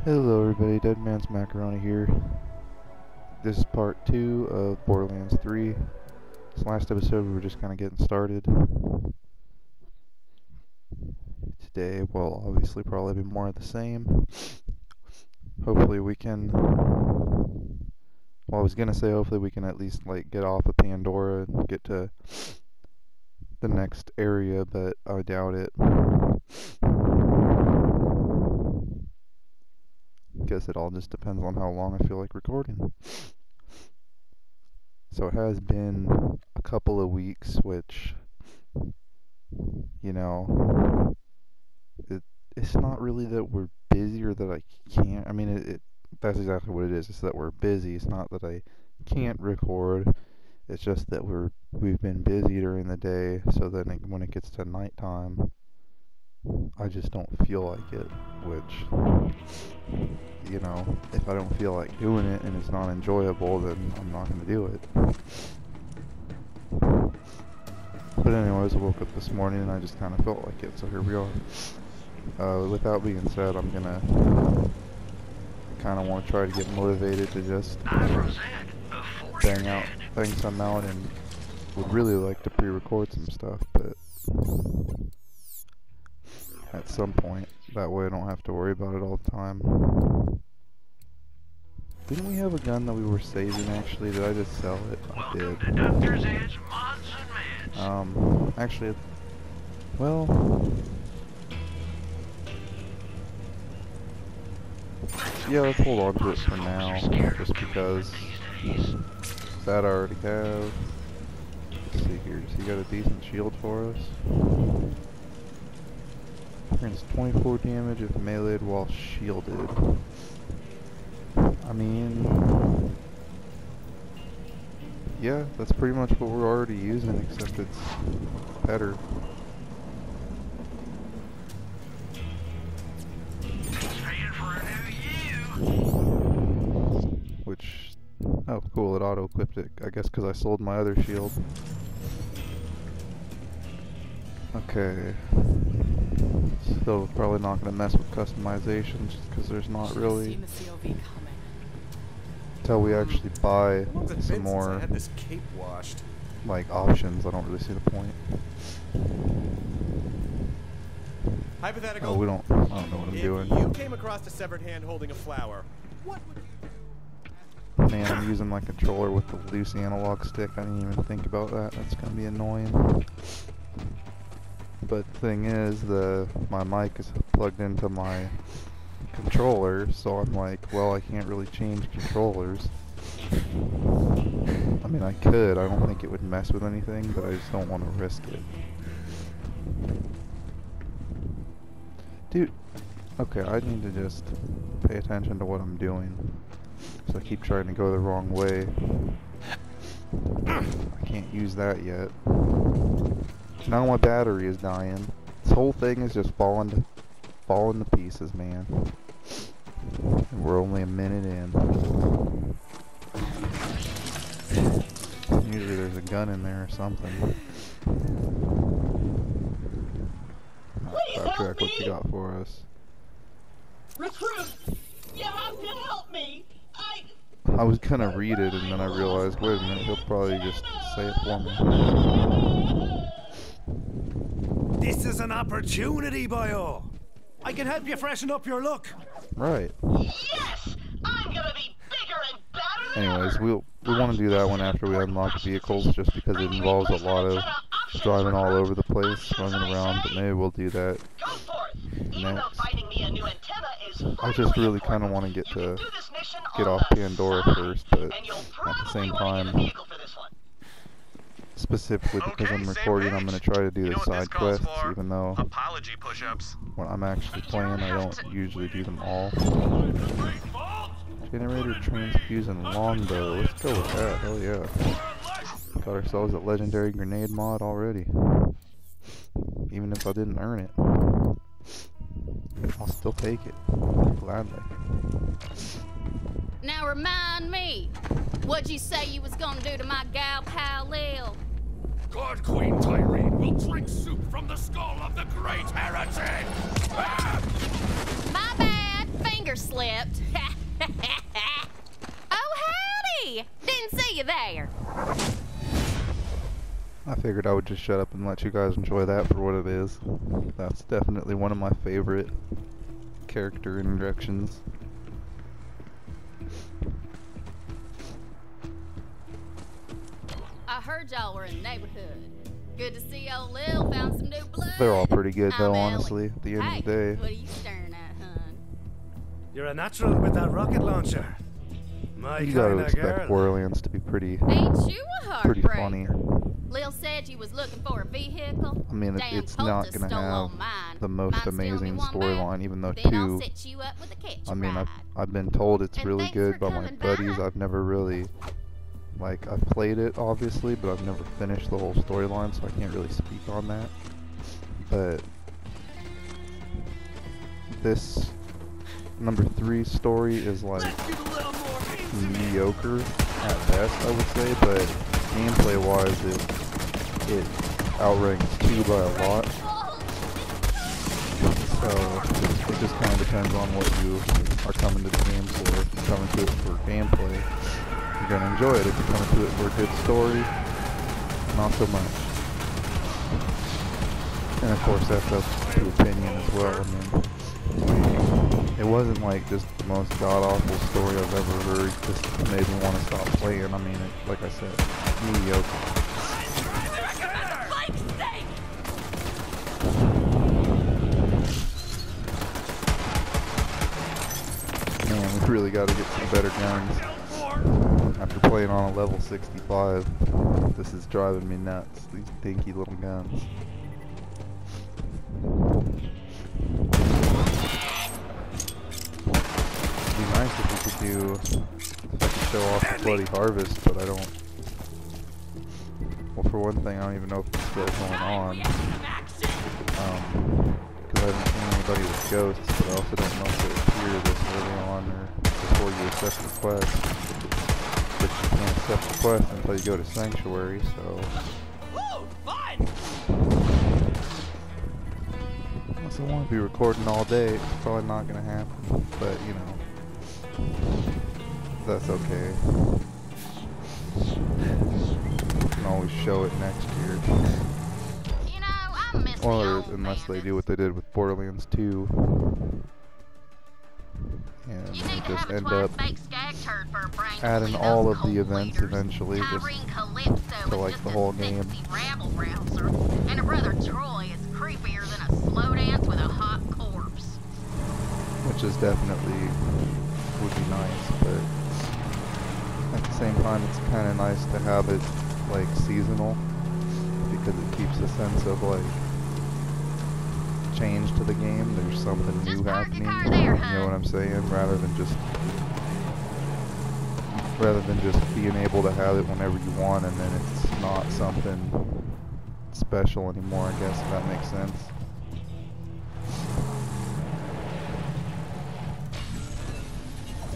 Hello everybody, Dead Man's Macaroni here. This is part 2 of Borderlands 3. This last episode we were just kind of getting started. Today will obviously probably be more of the same. Hopefully we can... Well, I was gonna say hopefully we can at least like get off of Pandora and get to the next area, but I doubt it. Guess it all just depends on how long I feel like recording. So it has been a couple of weeks, which, you know, it's not really that we're busy or that I can't. I mean, that's exactly what it is. It's that we're busy. It's not that I can't record. It's just that we've been busy during the day, so then when it gets to nighttime, I just don't feel like it, which, you know, if I don't feel like doing it and it's not enjoyable, then I'm not going to do it. But anyways, I woke up this morning and I just kind of felt like it, so here we are. With that being said, I'm going to kind of want to try to get motivated to just bang some out, and would really like to pre-record some stuff, but at some point, that way I don't have to worry about it all the time. Didn't we have a gun that we were saving actually? Did I just sell it? I did. Actually, well, yeah, let's hold on to it for now, just because that I already have. Let's see here, does he got a decent shield for us? Grants 24 damage if meleeed while shielded. I mean, yeah, that's pretty much what we're already using, except it's better. Which, oh cool, it auto-equipped it, I guess because I sold my other shield. Okay. Still probably not going to mess with customizations just because there's not really, until we actually buy some more like options, I don't really see the point. Hypothetical. Oh, I don't know what I'm doing. If you came across a severed hand holding a flower, what would you... Man, I'm using my controller with the loose analog stick. I didn't even think about that. That's going to be annoying. But the thing is, my mic is plugged into my controller, so I'm like, well, I can't really change controllers. I mean, I could. I don't think it would mess with anything, but I just don't want to risk it. Dude, okay, I need to just pay attention to what I'm doing. So I keep trying to go the wrong way. I can't use that yet. Now my battery is dying. This whole thing is just falling to pieces, man. And we're only a minute in. Usually there's a gun in there or something. Backtrack what you got for us. Recruit! You have to help me! I was gonna read it and then I realized, wait a minute, he'll probably just say it for me. This is an opportunity, boyo. I can help you freshen up your look. Right. Yes! I'm gonna be bigger and badder than Anyways, ever. we want to do that one after we unlock vehicles, just because it involves a lot of driving all over the place, running around, but maybe we'll do that Go forth. Even though next. finding me a new antenna is I just really kind of want to get off Pandora first, but at the same time, specifically because I'm recording, I'm going to try to do the side quests, even though Apology push-ups. when I'm actually playing, I don't usually do them all. Generator, transfuse, and longbow. Let's go with that. Hell yeah. Got ourselves a legendary grenade mod already. Even if I didn't earn it. I'll still take it. Gladly. Now remind me, what'd you say you was gonna do to my gal pal Lil? God Queen Tyrene will drink soup from the skull of the great heretic! My bad, finger slip. you there. I figured I would just shut up and let you guys enjoy that for what it is. That's definitely one of my favorite character introductions. I heard y'all were in the neighborhood. Good to see old Lil found some new blood. They're all pretty good though, I'm honestly, Ellie. at the end Hey, of the day. what are you staring at, hun? You're a natural with that rocket launcher. My You gotta kind of expect girl. Borderlands to be pretty Ain't you a pretty heartbreaker? funny. Lil said you was looking for a vehicle. I mean, Damn it's not cultist gonna stole all have mine. the most Mind stealing amazing me one storyline, back? even though Then I'll 2, set you up with a catch I mean, ride. I've been told it's And really thanks good for by my coming buddies. by. I've never really, like, I've played it obviously, but I've never finished the whole storyline, so I can't really speak on that. But this number 3 story is like mediocre at best, I would say, but gameplay wise it outranks 2 by a lot. So it just kind of depends on what you are coming to the game for. If you're coming to it for gameplay, you're going to enjoy it. If you're coming to it for a good story, not so much. And of course that's up to opinion as well. I mean, it wasn't like just the most god-awful story I've ever heard. It just made me want to stop playing. I mean, like I said, mediocre. Man, we really got to get some better guns. After playing on a level 65, this is driving me nuts, these dinky little guns. It'd be nice if we could do, if I could show off the bloody harvest, but I don't. Well, for one thing, I don't even know if it's still going on. Because I haven't seen anybody with ghosts, but I also don't know if they appear this early on or before you accept the quest. But you can't accept the quest until you go to Sanctuary, so. Unless I want to be recording all day, it's probably not going to happen. But, you know, that's okay. We can always show it next year. You know, I miss the Or old unless they bandits. do what they did with Borderlands 2. And You they need to just have a end twine up fake skag turd for a brain to adding lead all those of the cult events leaders. eventually just Tyrene Calypso to, is like, just the a whole game. sexy rabble-rouser, and her brother Troy is creepier than a slow dance with a hot corpse. Which is definitely would be nice, but at the same time it's kind of nice to have it like seasonal because it keeps a sense of like change to the game. There's something Just new park your happening. car there, You hun. know what I'm saying? Rather than just being able to have it whenever you want, and then it's not something special anymore. I guess if that makes sense.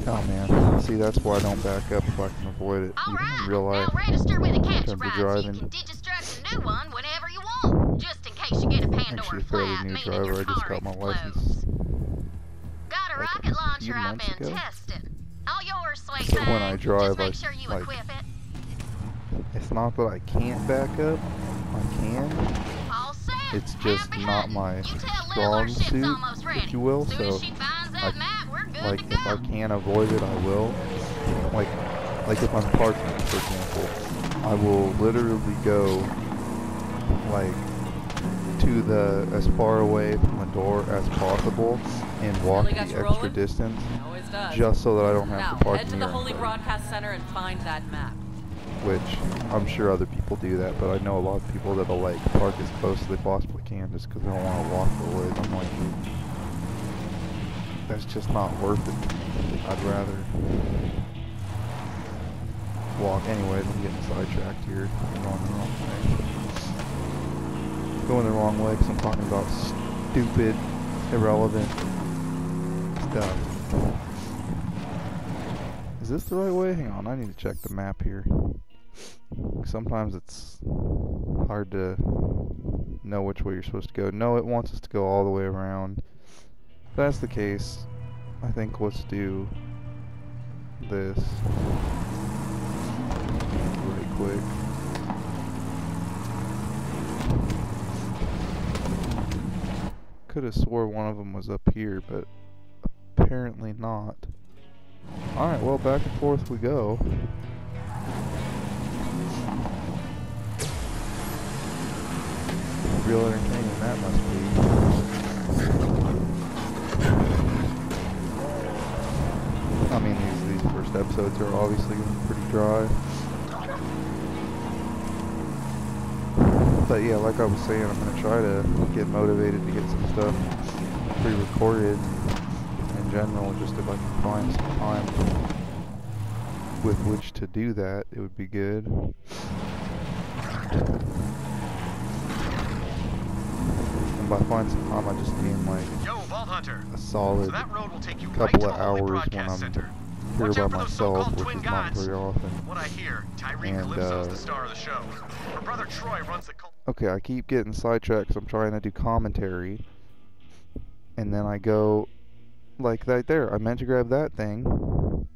Oh man, see that's why I don't back up if I can avoid it, All even right, in real life. now register with a catch terms of ride so you driving. can digistruct a new one whenever you want, just in case you get a Pandora Actually, a fairly flat, new meaning driver. your I just car got my explodes. license Got a like rocket a launcher few I've months been ago. testing. All yours, sweet So when thing. I drive, Just make I, sure you like, equip it. it's not that I can't back up. I can. All set. It's just Happy not hunting. my You tell Lil strong our ship's suit, almost ready. if you will. Soon as So, she finds that like, map, we're good like to if I go. can avoid it, I will. Like if I'm parking, for example, I will literally go like to the as far away from the door as possible and walk Really the got you extra rolling? distance Always does. just so that I don't have Now, to park head to near the Holy anybody. Broadcast Center and find that map. Which I'm sure other people do that, but I know a lot of people that'll like park as close as they possibly can just because they don't want to walk the way. I'm like, that's just not worth it. I'd rather walk. Anyways, I'm getting sidetracked here. I'm going the wrong way. Going the wrong way because I'm talking about stupid, irrelevant stuff. Is this the right way? Hang on, I need to check the map here. Sometimes it's hard to know which way you're supposed to go. No, it wants us to go all the way around. If that's the case, I think let's do this. right quick. Could have swore one of them was up here, but apparently not. Alright, well, back and forth we go. Real entertaining that must be. I mean, these first episodes are obviously going to be pretty dry. But yeah, like I was saying, I'm going to try to get motivated to get some stuff pre-recorded in general, just if I can find some time with which to do that, it would be good. And by find some time, I just mean like a solid couple of hours when I'm here by myself, which is not very often. Okay, I keep getting sidetracked because I'm trying to do commentary, and then I go like that there. I meant to grab that thing.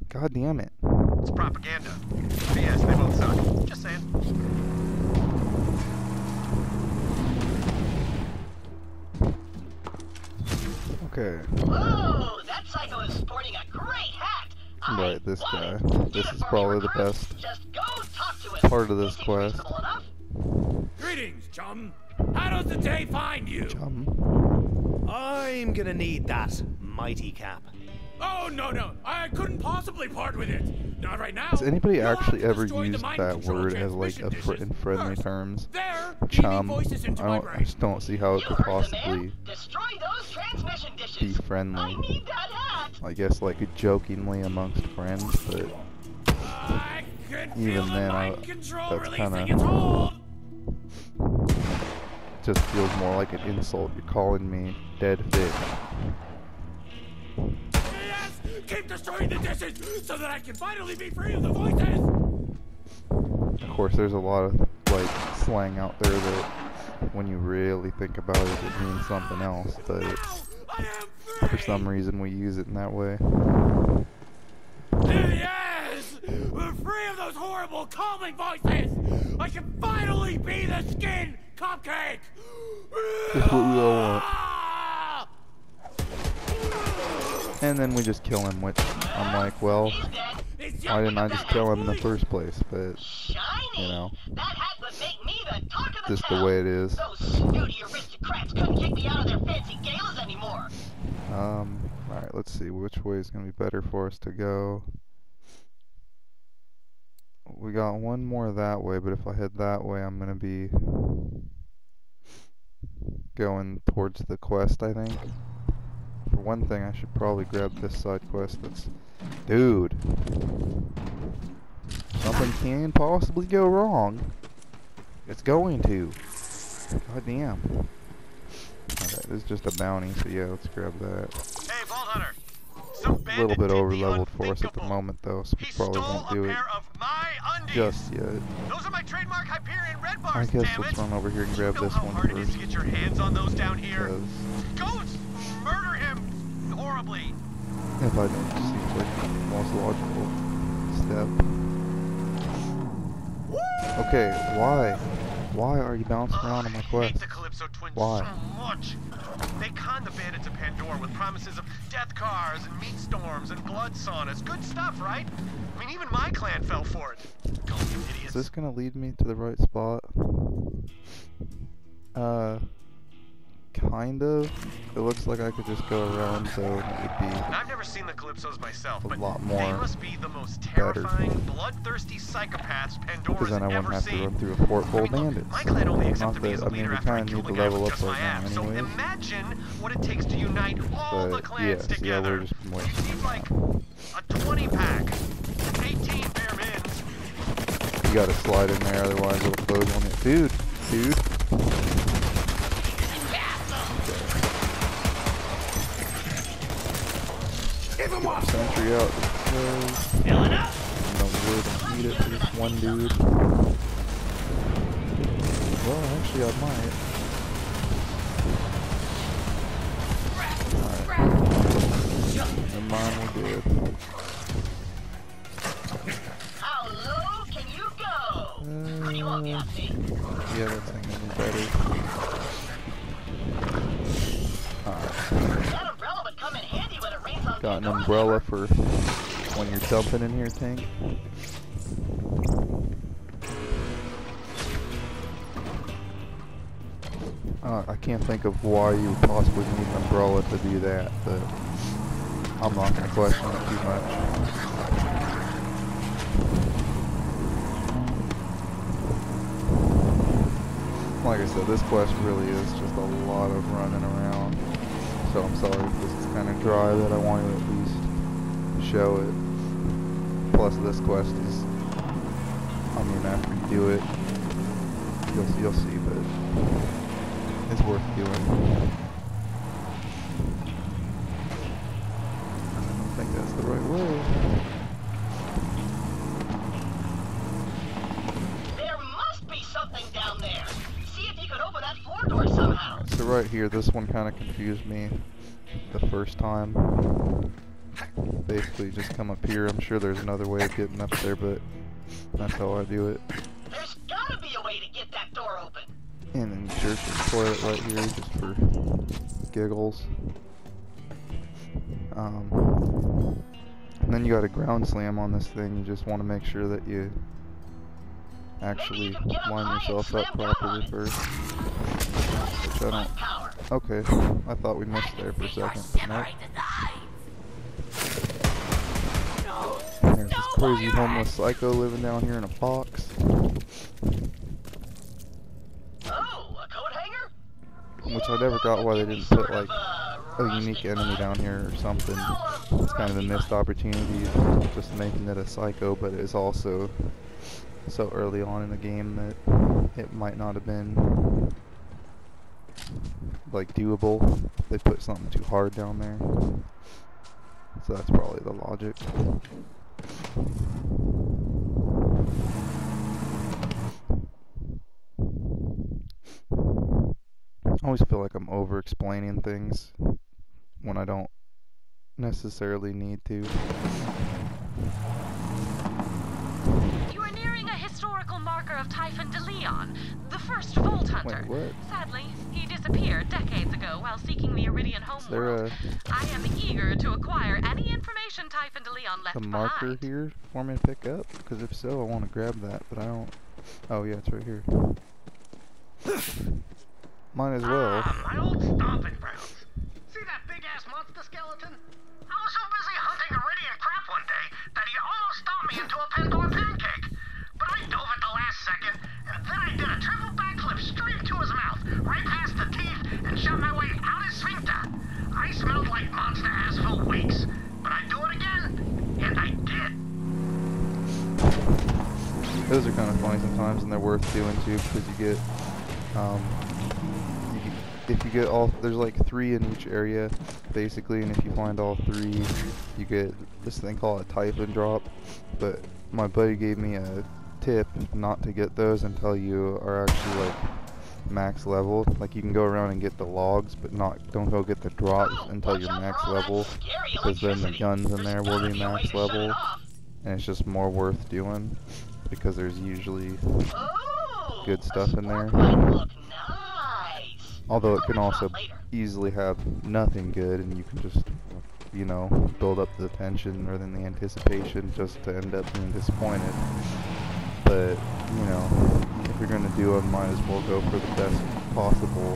God damn it. It's propaganda. Yes, they both suck. Just saying. Okay. Whoa, that psycho is sporting a great hat. Right, this guy. This is probably the best Just go talk to him. part of this quest. Greetings, chum. How does the day find you? Chum. I'm gonna need that mighty cap. Oh, no. I couldn't possibly part with it. Not right now. Has anybody You'll have actually to ever destroy the used mind that control word as like transmission dishes in friendly first. terms? There, Chum. voices into my I brain. just don't see how it could possibly Destroy those transmission dishes. be friendly. I need that hat. I guess like jokingly amongst friends, but I could even feel then, the mind control that's releasing kinda- its hold. just feels more like an insult. You're calling me dead fish. Yes, keep destroying the dishes so that I can finally be free of the voices. Of course, there's a lot of like slang out there that, when you really think about it, it means something else. But Now, I am free. for some reason, we use it in that way. Yes, we're free of those horrible calming voices. I can finally be the skin cupcake. That's what we all want. And then we just kill him, which I'm like, well, why didn't I just kill him in the first place? But, you know, That hat would make me the talk of the just town. the way it is. Those snooty aristocrats couldn't kick me out of their fancy galas anymore. Alright, let's see which way is going to be better for us to go. We got one more that way, but if I head that way, I'm going to be going towards the quest, I think. For one thing, I should probably grab this side quest that's... Dude! Something can possibly go wrong. It's going to. God damn. Alright, this is just a bounty, so yeah, let's grab that. Hey, Vault Hunter. Some A little bandit bit did over the leveled for us at the unthinkable. moment, though, so we He probably stole won't a do it pair of my undies. just yet. Those are my trademark Hyperion red I bars, guess damn let's it. run over here and grab You know this how one hard it is first. to get your hands on those down here. Because Go murder him horribly. if I don't, it seems like the most logical step. Okay, why? Why are you bouncing around on my I hate quest? the Calypso twins Why? so much. They con the bandits of Pandora with promises of death cars and meat storms and blood saunas. Good stuff, right? I mean, even my clan fell for it. Gullible Is idiots. this gonna lead me to the right spot? Kind of. It looks like I could just go around, so it would be I've never seen the Calypsos myself, a but lot they more must be the most better. terrifying, bloodthirsty psychopaths because Pandora's then I ever wouldn't have to seen. run through a fort full I of mean, look, bandits. my clan only Not accepted me as that, a I mean, leader we after I kind of killed need the to guy level with up just my right now abs. So anyways. imagine what it takes to unite all the But clans yes, yeah, together. we're just waiting. You need like a 20-pack, 18 bare mins. You gotta slide in there, otherwise it'll close on it. Dude! Give him up! Sentry out because Filling up. no wood and eat it for this one dude. Well, actually I might. Alright. Never mind, we're good. Hello, Got an umbrella for when you're dumping in here, Tank. I can't think of why you would possibly need an umbrella to do that, but I'm not going to question it too much. Like I said, this quest really is just a lot of running around, so I'm sorry if this is kind of dry, that I want to at least show it. Plus this quest is, I mean, after you do it, you'll see, but it's worth doing. I think that's the right way. There must be something down there. See if you could open that floor door somehow. So right here, this one kind of confused me the first time. Basically, just come up here. I'm sure there's another way of getting up there, but that's how I do it. There's gotta be a way to get that door open. And then there's a toilet right here, just for giggles. And then you got a ground slam on this thing. You just want to make sure that you actually line yourself up properly first. Which I don't. Okay, I thought we missed there for a second, but nope. There's this crazy homeless psycho living down here in a box. Which I never got why they didn't put like a unique enemy down here or something. It's kind of a missed opportunity, just making it a psycho, but it's also so early on in the game that it might not have been like doable if they put something too hard down there. So that's probably the logic. I always feel like I'm over-explaining things when I don't necessarily need to. You are nearing a historical marker of Typhon de Leon, the first Vault Hunter. Wait, what? Sadly, he disappeared decades ago while seeking the Iridian homeworld. I am eager to acquire any information Typhon de Leon left a marker behind. here for me to pick up? Because if so, I want to grab that, but I don't. Oh yeah, it's right here. Might as well. My old stomping grounds. See that big-ass monster skeleton? I was so busy hunting Iridian crap one day that he almost stomped me into a Pandora pancake. But I dove at the last second, and then I did a triple backflip straight to his mouth, right past the teeth, and shot my way out his sphincter. I smelled like monster ass for weeks, but I'd do it again, and I did. Those are kind of funny sometimes, and they're worth doing too, because you get, if you get all, there's like 3 in each area, basically, and if you find all 3, you get this thing called a Typhon drop. But my buddy gave me a tip not to get those until you are actually like max level. Like you can go around and get the logs, but don't go get the drops until you're max level, because then the guns in there will be max level, and it's just more worth doing because there's usually good stuff in there. Although it can also easily have nothing good, and you can just, you know, build up the tension or then the anticipation just to end up being disappointed. But, you know, if you're going to do it, might as well go for the best possible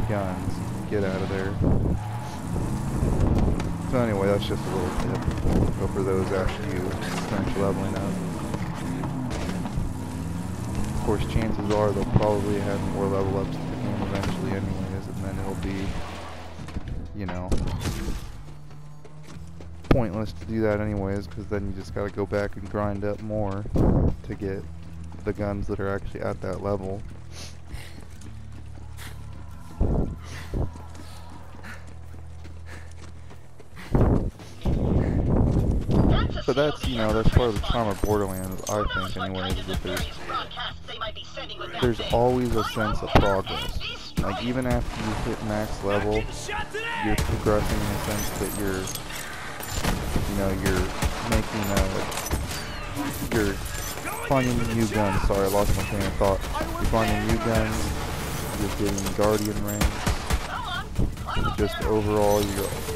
guns. Get out of there. So anyway, that's just a little tip. Go for those after you finish leveling up. Of course, chances are they'll probably have more level ups to the game eventually anyways, and then it'll be, you know, pointless to do that anyways, because then you just gotta go back and grind up more to get the guns that are actually at that level. But that's, you know, that's part of the charm of Borderlands, I think anyways, is that there's always a sense of progress. Like, even after you hit max level, you're progressing in the sense that you're, you know, you're making you're finding new guns. Sorry, I lost my train of thought. You're finding new guns, you're getting Guardian ranks, just overall,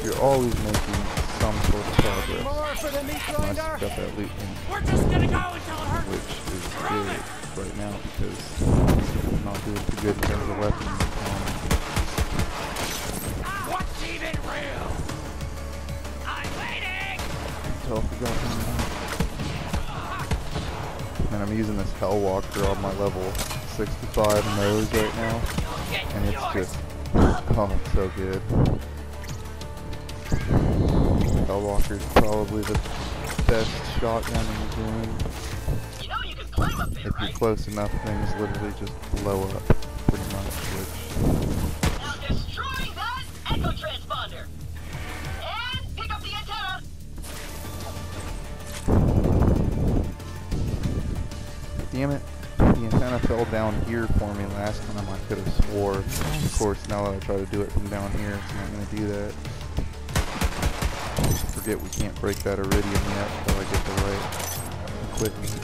you're always making some sort of progress. More for the meat Unless you've grinder. got that loot thing, We're just gonna go until it hurts. which is good right now because I'm not doing too good in terms of weapons. What's even real? I'm waiting. So I forgot. And I'm using this Hellwalker on my level 65 nose right now, and it's just, oh, it's so good. Hellwalker's probably the best shotgun in the game. You know you can climb up there, If you're right? close enough, things literally just blow up, pretty much, which, Now destroy that echo transponder. And pick up the antenna. damn it, the antenna fell down here for me last time. I could have swore. Of course, now that I try to do it from down here, it's not going to do that. Forget we can't break that iridium yet until I get the right equipment.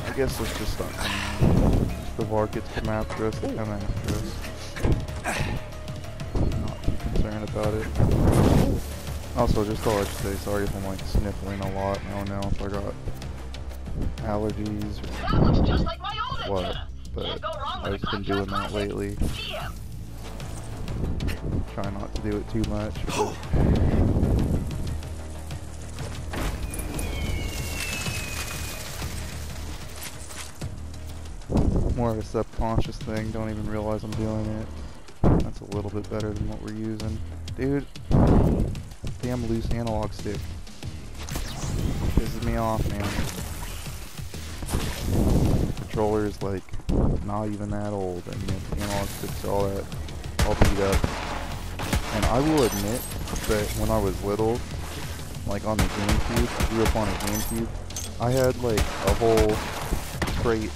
I guess let's just stop coming. If the Varkets come after us, they come after us. Not too concerned about it. Also, just thought I'd say sorry if I'm like sniffling a lot now if I got allergies or That looks just like my old what, antenna. but Can't go wrong with I've a been Comcast doing that classic. lately. GM. Try not to do it too much. But more of a subconscious thing, don't even realize I'm doing it. That's a little bit better than what we're using. Dude, damn loose analog stick. Pisses me off, man. Controller is like not even that old, and yet the analog sticks are all beat up. And I will admit that when I was little, like on the GameCube, I grew up on a GameCube, I had like a whole crate,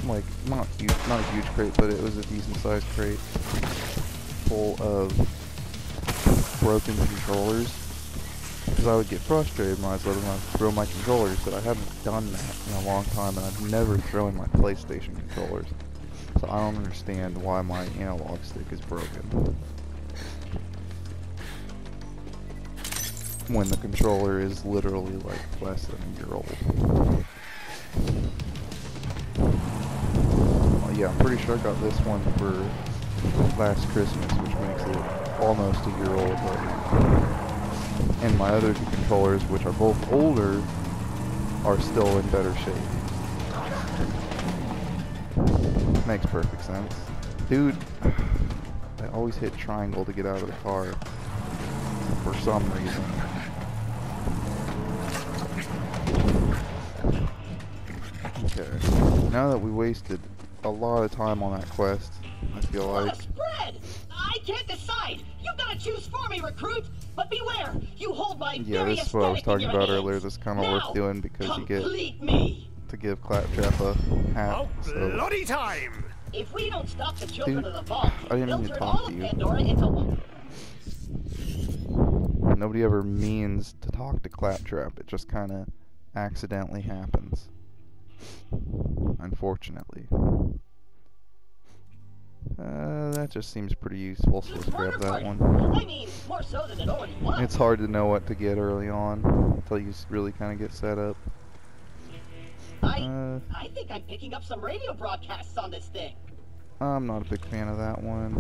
like not a huge crate, but it was a decent sized crate full of broken controllers. Because I would get frustrated when I was little and I'd throw my controllers, but I haven't done that in a long time, and I've never thrown my PlayStation controllers. So I don't understand why my analog stick is broken when the controller is literally like less than a year old. Well, yeah, I'm pretty sure I got this one for last Christmas, which makes it almost a year old. And my other two controllers, which are both older, are still in better shape. Makes perfect sense. Dude, I always hit triangle to get out of the car for some reason. Okay, now that we wasted a lot of time on that quest, I feel What like... a spread! I can't decide. You gotta choose for me, recruit. But beware, you hold my Yeah, very this is what I was aesthetic in talking your about hands. earlier. This is kind of Now, worth doing because you get complete me. to give Claptrap a hat. Oh, So bloody time! If we don't stop the children Dude, of the vault, I didn't they'll mean to turn talk all to of you. Pandora into one. nobody ever means to talk to Claptrap. It just kind of accidentally happens. Unfortunately. That just seems pretty useful, so let's grab that one. I mean, more so than it already was. It's hard to know what to get early on until you really kind of get set up. I think I'm picking up some radio broadcasts on this thing. I'm not a big fan of that one.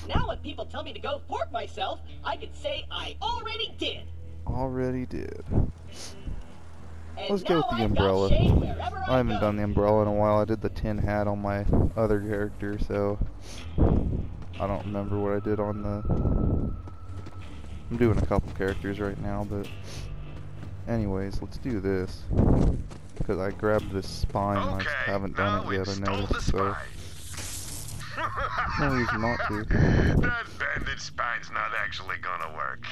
Now when people tell me to go fork myself, I can say I already did. Already did. And Let's go with now the I've got umbrella. shade wherever I haven't go. done the umbrella in a while. I did the tin hat on my other character, so I don't remember what I did on the... I'm doing a couple characters right now, but anyways, let's do this. Because I grabbed this spine and I just haven't done it yet, I noticed, so... No reason not to. That bandit spine's not actually gonna work.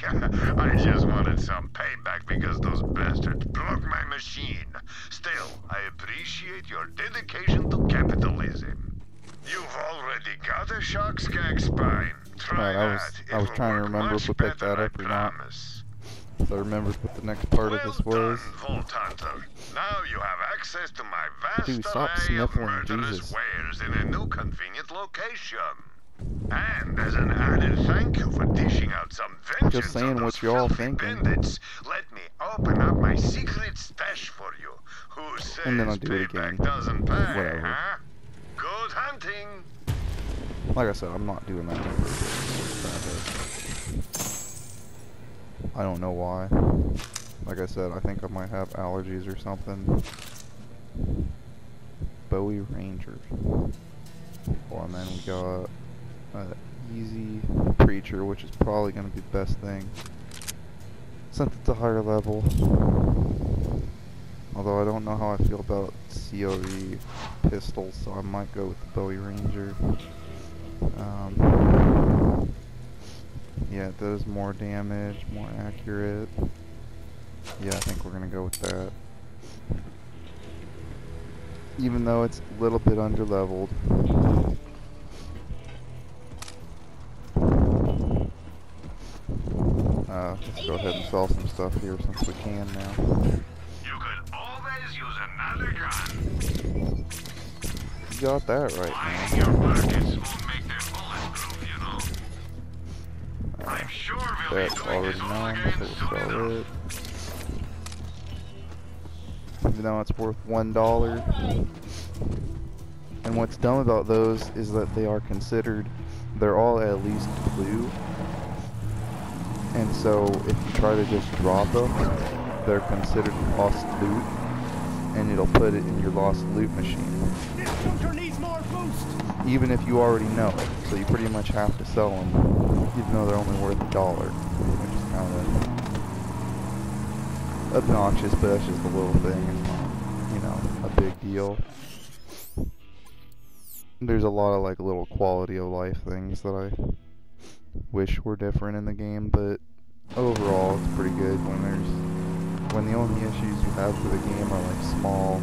I just wanted some payback because those bastards broke my machine. Still, I appreciate your dedication to capitalism. You've already got a shock skag spine. Try Right, that. I was It will trying to work remember much if we picked better, that up I or not. promise. So I remembered what the next part of this Well was. done, Vault Hunter. Now you have access to my vast Dude, stop array of sniffling, murderous Jesus. wares in a new convenient location. And as an added thank you for dishing out some vengeance saying on those what y'all filthy thinking. bandits, let me open up my secret stash for you. Who And then I'll says do it payback again. doesn't pay, Whatever. huh? Good hunting. Like I said, I'm not doing that on purpose. I don't know why. Like I said, I think I might have allergies or something. Bowie Ranger. Oh, and then we got Easy Preacher, which is probably going to be the best thing, since it's a higher level. Although I don't know how I feel about COV pistols, so I might go with the Bowie Ranger. Yeah, it does more damage, more accurate. Yeah, I think we're going to go with that. Even though it's a little bit under-leveled. Let's go ahead and sell some stuff here since we can now. You could always use another gun. You got that right, Lining man. your pockets won't make their bulletproof, you know. I'm sure they'll be That's doing already this all known, again so we'll soon sell enough. it. Even though it's worth $1. And what's dumb about those is that they are considered, they're all at least blue. And so if you try to just drop them, they're considered lost loot, and it'll put it in your lost loot machine. This bunker needs more boost. Even if you already know it, so you pretty much have to sell them, even though they're only worth $1, which is kind of obnoxious, but that's just a little thing. It's not, you know, a big deal. There's a lot of like little quality of life things that I wish were different in the game, but overall it's pretty good. When the only issues you have with the game are like small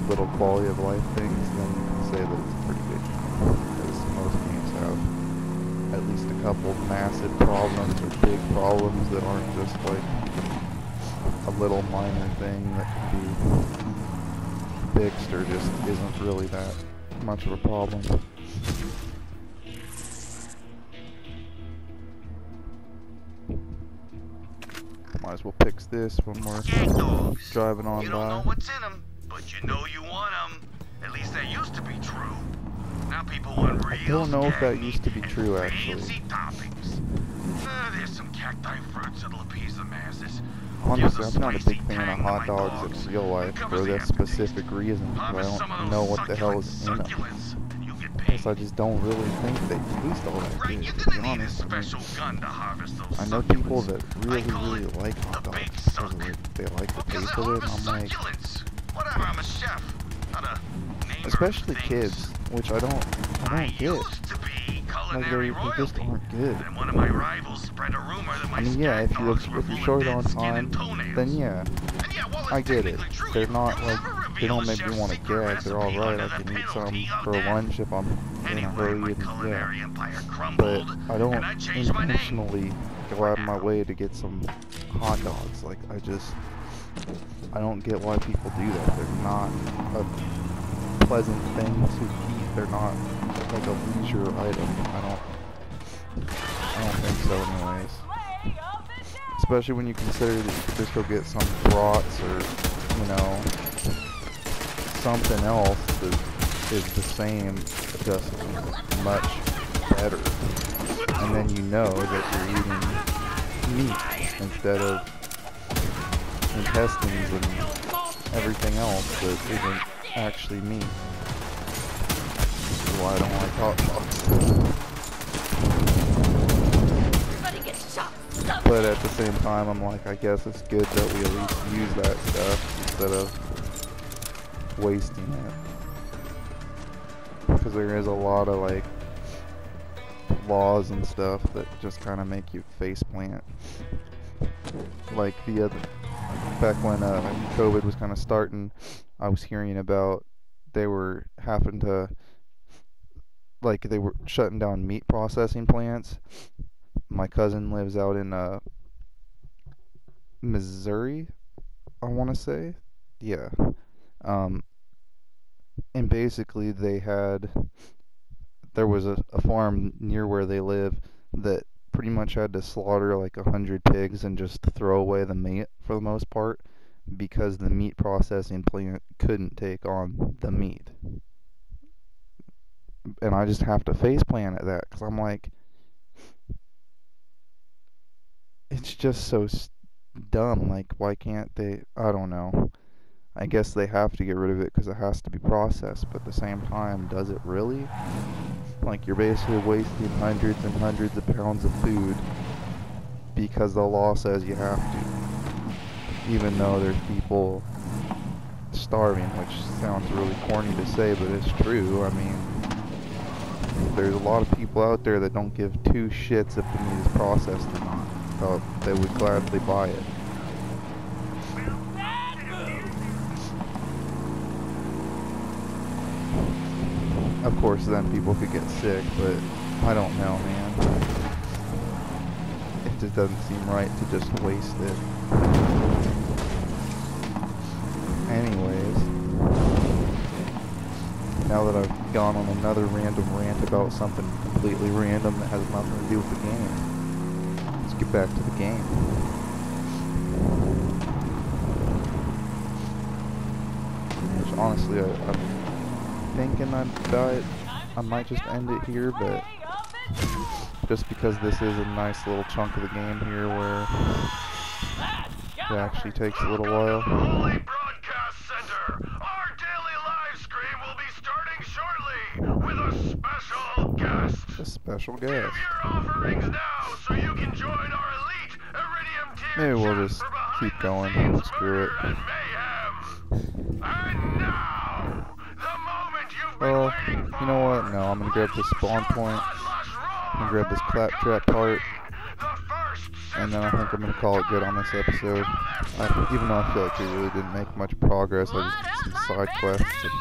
little quality of life things, then you can say that it's a pretty good game, because most games have at least a couple massive problems or big problems that aren't just like a little minor thing that can be fixed or just isn't really that much of a problem. Might as well fix this when we're Dogs. driving on You don't know by. what's in them, but you know you want them. At least that used to be true. Now people want real I don't know if that meat used to be and true, actually. fancy toppings. There's some cacti fruits that'll appease the masses. Honestly, I'm not a big fan of hot dogs in real life for that specific reason, because I don't know what the hell is in them. Plus, I just don't really think they taste all that Right, good, you're to gonna be need a honest. special gun to harvest those I know people succulents. that really, I call really it like hot the dogs big because suck. they like the Because taste they of it, and harvest I'm like, succulents. Whatever, I'm a chef. Not a namer especially of things. kids, which I don't get. used to be Like culinary they just royalty. aren't good. And one of my rivals spread a rumor that my I mean, yeah, scat if dogs were you're full short of on dead skin time, and toenails. then yeah, And yeah, while it's I get it. technically true, They're you'll not like, never they reveal don't a make me chef's want to secret gag. They're recipe alright. under I the can eat some penalty of for death. lunch if I'm in a Anyway, hurry, my and yeah. culinary empire But crumbled, I don't and I changed my name. intentionally go out of my way to get some hot dogs. Like, I don't get why people do that. They're not a pleasant thing to eat. They're not like a leisure item. I don't think so anyways. Especially when you consider that you could just go get some brats or, you know, something else that is the same, just much better. And then you know that you're eating meat instead of intestines and everything else that isn't actually meat. This is why I don't like hot dogs. But at the same time, I'm like, I guess it's good that we at least use that stuff instead of wasting it. Because there is a lot of like laws and stuff that just kind of make you faceplant. Like back when COVID was kind of starting, I was hearing about they were having to, like, they were shutting down meat processing plants. My cousin lives out in Missouri, I want to say. Yeah. And basically they had there was a farm near where they live that pretty much had to slaughter like 100 pigs and just throw away the meat for the most part because the meat processing plant couldn't take on the meat. And I just have to face plant at that because I'm like, it's just so dumb. Like, why can't they? I don't know. I guess they have to get rid of it because it has to be processed, but at the same time, does it really? Like, you're basically wasting hundreds and hundreds of pounds of food because the law says you have to. Even though there's people starving, which sounds really corny to say, but it's true. I mean, there's a lot of people out there that don't give two shits if the meat is processed or not. But they would gladly buy it. Of course, then people could get sick, but I don't know, man. It just doesn't seem right to just waste it. Anyways, now that I've gone on another random rant about something completely random that has nothing to do with the game, let's get back to the game. Which honestly, I'm thinking I might just end it here, but just because this is a nice little chunk of the game here where it actually takes a little while. Holy Broadcast Center! Our daily live stream will be starting shortly with a special guest. A special Give guest. your offerings now so you can join our elite Iridium tier Maybe we'll chat just for behind keep the going. scenes Screw it. murder and mayhem. And now, the moment you've been Well, waiting for. you know what? No, I'm gonna grab this spawn point. I'm gonna grab this claptrap part. And then I think I'm going to call it good on this episode. Even though I feel like we really didn't make much progress, I just did some side quests and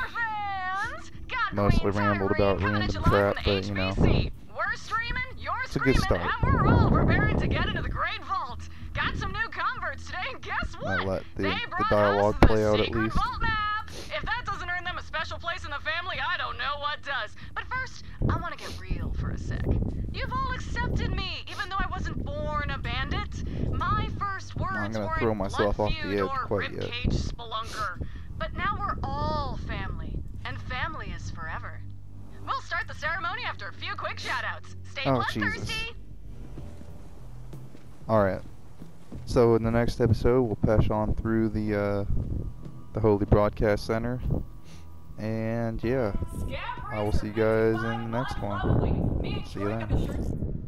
mostly rambled about random crap, but you know, it's a good start. And we're all preparing to get into the Great Vault. Got some new converts today, and guess what? I let the They brought dialogue us play the out at secret least. vault map. If that doesn't earn them a special place in the family, I don't know what does. But first, I want to get real for a sec. You've all accepted me, even though I wasn't born a bandit. My first words I'm gonna weren't throw myself off the blood edge feud or quite yet. ribcage spelunker. But now we're all family, and family is forever. We'll start the ceremony after a few quick shoutouts. Stay Oh, bloodthirsty. Jesus. Alright. So in the next episode, we'll push on through the Holy Broadcast Center. And yeah, I will see you guys in the next one. See you then.